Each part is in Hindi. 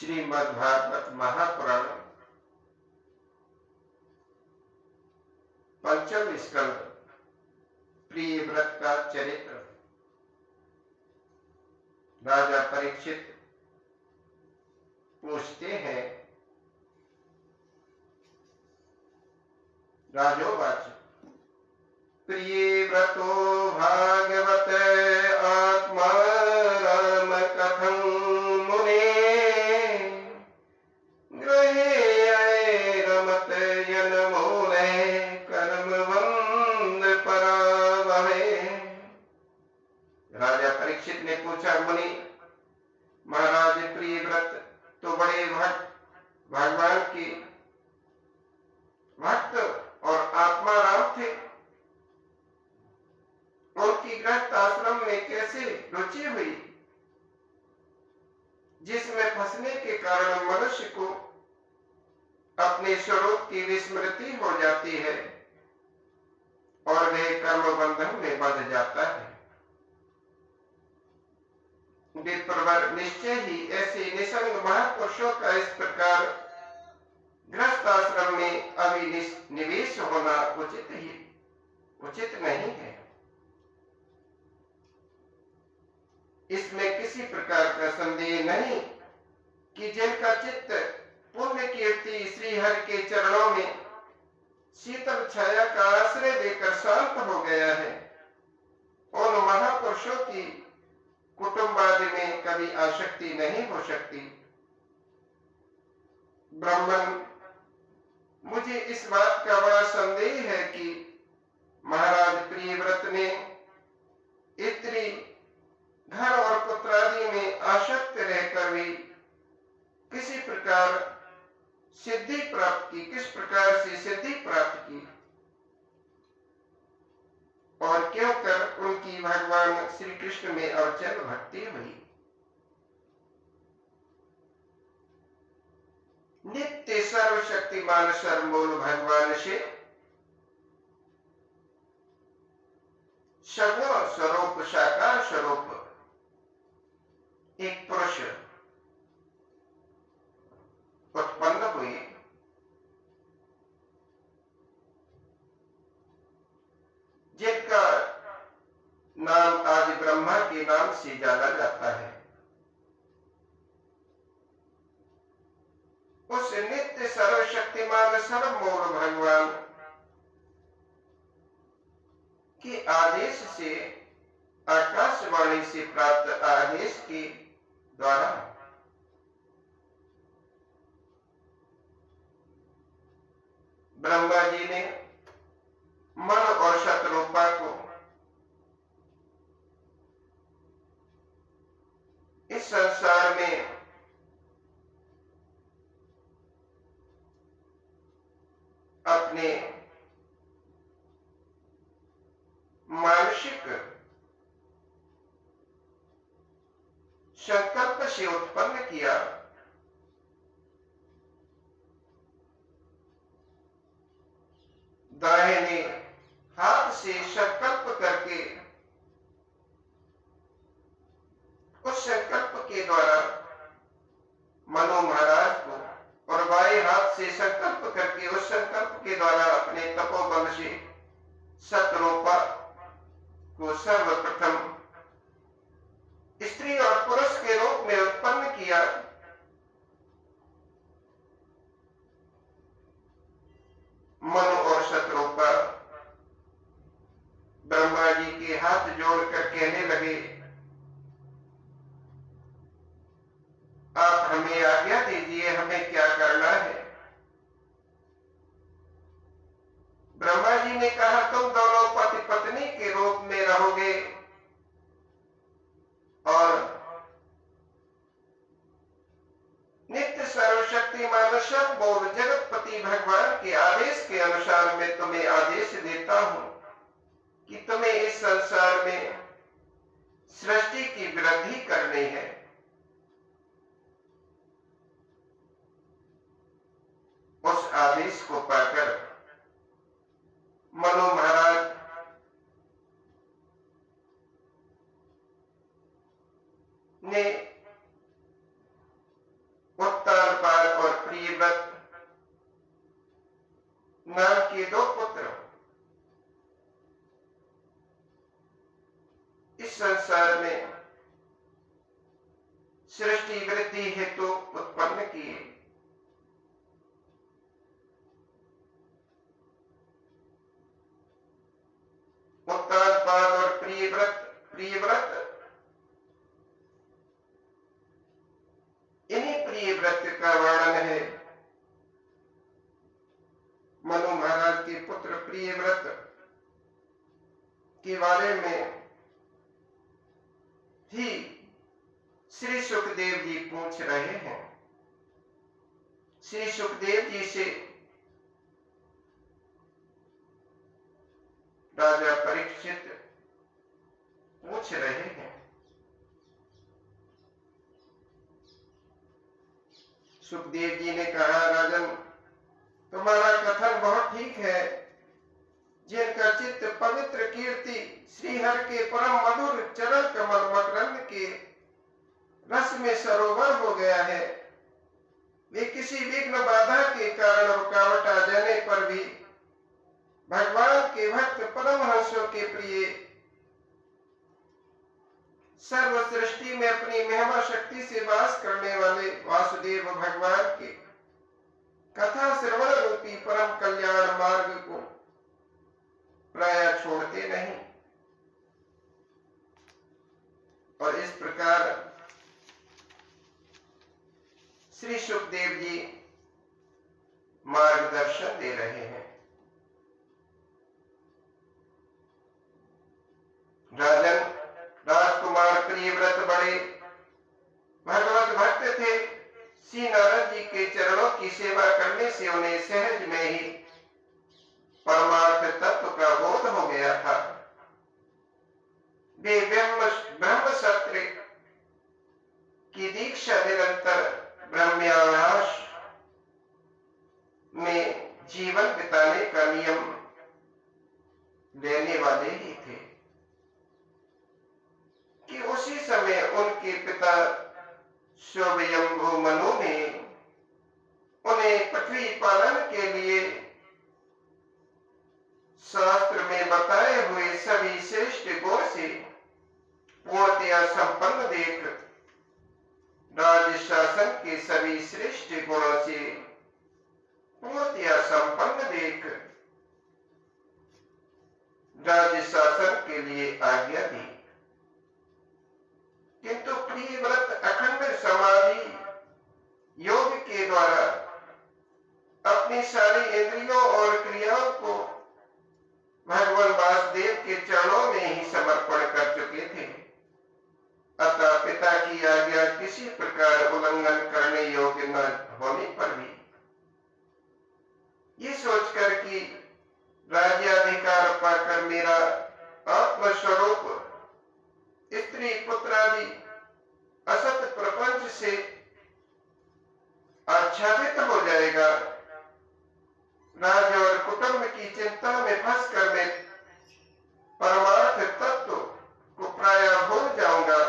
श्रीमद्भागवत महापुराण पंचम स्कंद प्रिय व्रत का चरित्र। राजा परीक्षित पूछते हैं, राजोवाच प्रिय व्रतो भागवत आत्मा राम कथं मुने गृहे रमत यन मूले कर्म वंद परावहे। राजा परीक्षित ने पूछा, मुनि महाराज प्रिय व्रत तो बड़े भगवान की भक्त और आत्मा राम थे, उनकी गृहस्थ आश्रम में कैसे रुचि हुई जिसमें फंसने के कारण मनुष्य को अपने स्वरूप की विस्मृति हो जाती है और वह कर्म बंधन में बंध जाता है। विप्रवर निश्चय ही ऐसे निसंग महापुरुषों का इस प्रकार गृहस्थ आश्रम में अभिनिवेश होना उचित नहीं है। इसमें किसी प्रकार का संदेह नहीं कि जिनका चित्त पुण्य कीर्ति श्री हरि के चरणों में शीतल छाया का आश्रय देकर शांत हो गया है, उन महापुरुषों की कुटुंबादि में कभी आसक्ति नहीं हो सकती। ब्राह्मण, मुझे इस बात का बड़ा संदेह है कि महाराज प्रियव्रत ने स्त्री घर और पुत्रादि में आसक्त रहकर भी किसी प्रकार सिद्धि प्राप्त की, किस प्रकार से सिद्धि प्राप्त की और क्यों कर उनकी भगवान श्री कृष्ण में अचल भक्ति हुई। नित्य सर्वशक्तिमान सर्वमूल भगवान से सगुण स्वरूप साकार स्वरूप एक पुरुष उत्पन्न हुए, जिनका नाम आज ब्रह्मा के नाम से जाना जाता है। उस नित्य सर्वशक्तिमान सर्वमूल भगवान के आदेश से, आकाशवाणी से प्राप्त आदेश के द्वारा ब्रह्मा जी ने मन और शतरूपा को इस संसार में अपने मानसिक संकल्प से उत्पन्न किया। दाहिने हाथ से संकल्प करके उस संकल्प के द्वारा मनु महाराज को, और बाएं हाथ से संकल्प करके उस संकल्प के द्वारा अपने तपोबल से शतरूपा को सर्वप्रथम स्त्री और पुरुष के रूप में उत्पन्न किया। मनु और शतरूपा ब्रह्मा जी के हाथ जोड़कर कहने लगे, आप हमें आज्ञा दीजिए, हमें क्या करना है। ब्रह्मा जी ने कहा, तुम दोनों पति पत्नी के रूप में रहोगे और नित्य सर्वशक्तिमान सर्वमूल जगतपति भगवान के आदेश के अनुसार मैं तुम्हें आदेश देता हूं कि तुम्हें इस संसार में सृष्टि की वृद्धि करनी है। उस आदेश को पाकर मनु महाराज ने इस संसार में सृष्टि वृद्धि हेतु उत्पन्न किए। उत्तानपाद और प्रियव्रत इन्हीं प्रियव्रत का वर्णन है। मनु महाराज के पुत्र प्रियव्रत के बारे में ही श्री सुखदेव जी पूछ रहे हैं। श्री सुखदेव जी से राजा परीक्षित पूछ रहे हैं, सुखदेव जी ने कहा, राजन तुम्हारा कथन बहुत ठीक है। जिनका चित्त पवित्र कीर्ति श्रीहरि के परम मधुर चरण कमल मकरंद के रस में सरोवर हो गया है, वे किसी विघ्न बाधा के कारण रुकावट आ जाने पर भी भगवान के भक्त परमहंसों के प्रिय सर्व सृष्टि में अपनी महिमा शक्ति से वास करने वाले वासुदेव भगवान के कथा श्रवण रूपी परम कल्याण मार्ग को प्राय छोड़ते नहीं। और इस प्रकार श्री सुखदेव जी मार्गदर्शन दे रहे हैं। राजन, राजकुमार प्रियव्रत बड़े भगवत भक्त थे। श्री नारद जी के चरणों की सेवा करने से उन्हें सहज में ही परमार्थ तत्व का बोध हो गया था। वे ब्रह्म सत्र की दीक्षा निरंतर ब्रह्मयानाश में जीवन बिताने का नियम लेने वाले ही थे कि उसी समय उनके पिता स्वयंभू मनु ने उन्हें पृथ्वी पालन के लिए शास्त्र में बताए हुए सभी श्रेष्ठ गुण से पूर्णतया संपन्न देख राज्य शासन के सभी श्रेष्ठ गुणों से पूर्णतया संपन्न देख राज्य शासन के लिए आज्ञा दी। किंतु प्रियव्रत अखंड समाधि योग के द्वारा अपनी सारी इंद्रियों और क्रियाओं को भगवान वासुदेव के चरणों में ही समर्पण कर चुके थे। अतः पिता की आज्ञा किसी प्रकार उल्लंघन करने योग्य न होने पर भी ये सोचकर कि राज्याधिकार पाकर मेरा आत्मस्वरूप स्त्री पुत्रादि असत प्रपंच से आच्छादित हो जाएगा, राज्य और कुटुंब की चिंता में फंस कर मैं परमार्थ तत्व को प्राय भूल जाऊंगा,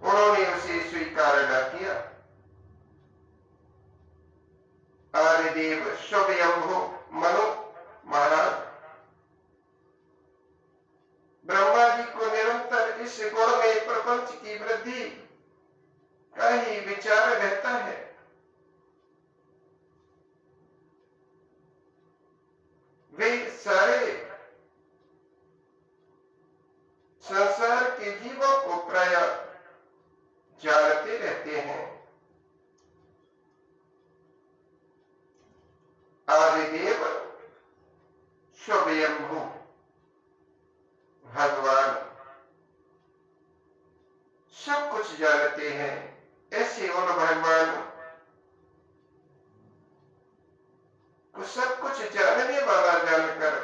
उन्होंने उसे स्वीकार न किया। आदिदेव स्वयंभू मनु महाराज ब्रह्मा जी को निरंतर इस गुण में प्रपंच की वृद्धि का ही विचार रहता है। वे सारे संसार के जीवों को प्राय जानते रहते हैं। आदिदेव स्वयंभू भगवान सब कुछ जानते हैं। ऐसे उन भगवान को सब कुछ जानने वाला जानकर